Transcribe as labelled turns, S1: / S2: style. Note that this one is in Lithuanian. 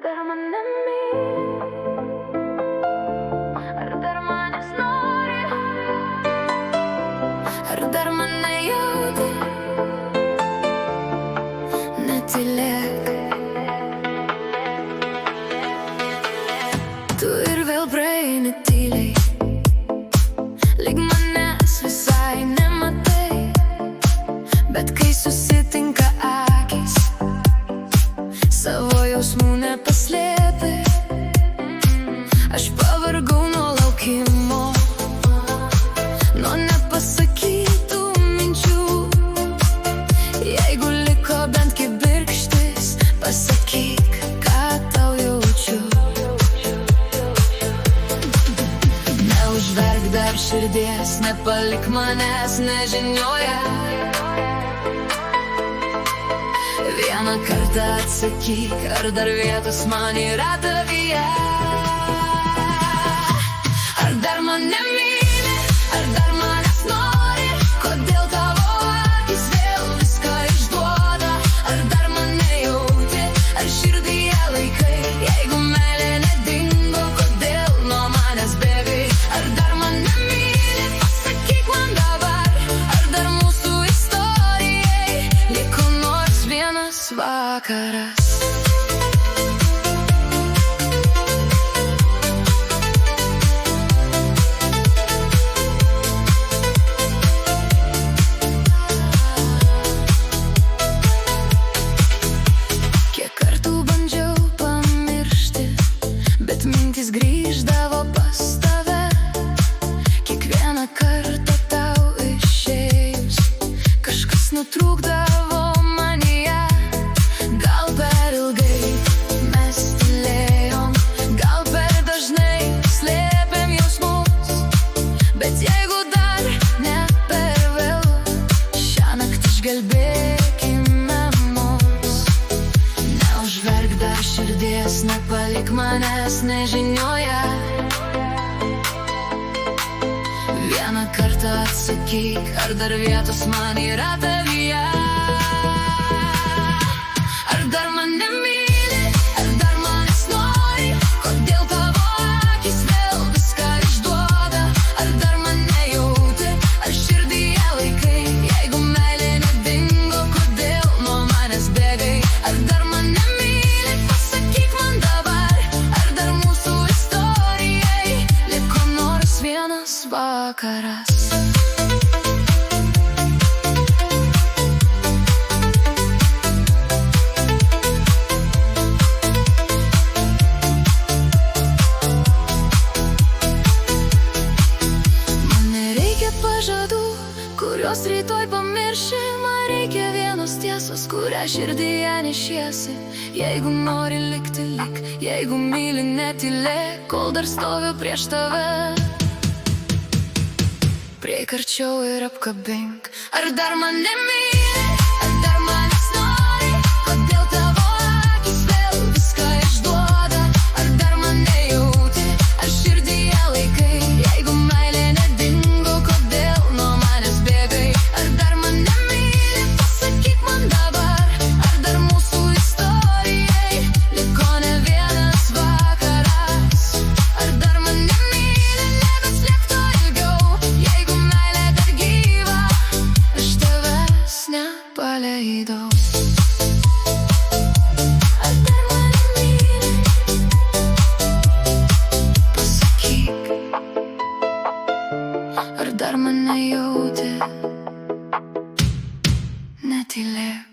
S1: dar mane myli, ar dar manęs nori, ar dar mane jauti, netylėk. Tu ir vėl praeini tyliai, lyg manęs visai nematai, bet kai susitinka akys, savo jausmų nepaslėpi. Aš pavargau nuo laukimo, nuo nepasakytų minčių. Jeigu liko bent kibirkštis, pasakyk, ką tau jaučiu. Neužverk dar širdies, nepalik manęs nežinioje. Vieną kartą atsakyk, ar dar vietos man yra tavyje. Ar dar mane myli, ar dar manęs nori, kodėl tavo akys vėl viską išduoda. Ar dar mane jauti, ar širdyje laikai, jeigu meilė nedingo, kodėl nuo manęs bėgai. Ar dar mane myli, pasakyk man dabar, ar dar mūsų istorijai liko nors vienas vakaras. Kiek kartų bandžiau pamiršti, bet mintys grįždavo pas tave. Kiekvieną kartą tau išėjus, kažkas nutrūkdavo manyje. Gal per ilgai mes tylėjom, gal per dažnai slėpėm jausmus. Bet jeigu dar ne per vėlu, šiąnakt išgelbėkime mus. Neužverk dar širdies, nepalik manęs nežinioje. Vieną kartą atsakyk, ar dar vietos man yra tavyje. Ar dar mane myli, ar dar manęs nori, kodėl tavo akys vėl viską išduoda. Ar dar mane jauti, ar širdyje laikai, jeigu meilė nedingo, kodėl nuo manęs bėgai. Ar dar mane myli, pasakyk man dabar, ar dar mūsų istorijai liko nors vienas vakaras. Pažadų, kuriuos rytoj pamirši, man reikia vienos tiesos, kurią širdyje nešiesi. Jeigu nori likti, lik, jeigu myli, netylėk, kol dar stoviu prieš tave. Prieik arčiau ir apkabink, ar dar mane myli, ar dar manęs nori, kodėl tavo akys vėl viską išduoda. Ar dar mane jauti, ar širdyje laikai, jeigu meilė nedingo, kodėl nuo manęs bėgai. Ar dar mane myli, pasakyk man dabar, ar dar mūsų istorijai liko ne vienas vakaras. Ar dar mane myli, nebeslėpk to ilgiau, jeigu meilė dar gyva, aš tavęs nepaleidau. Ar dar mane myli, pasakyk, ar dar mane jauti, netylėk.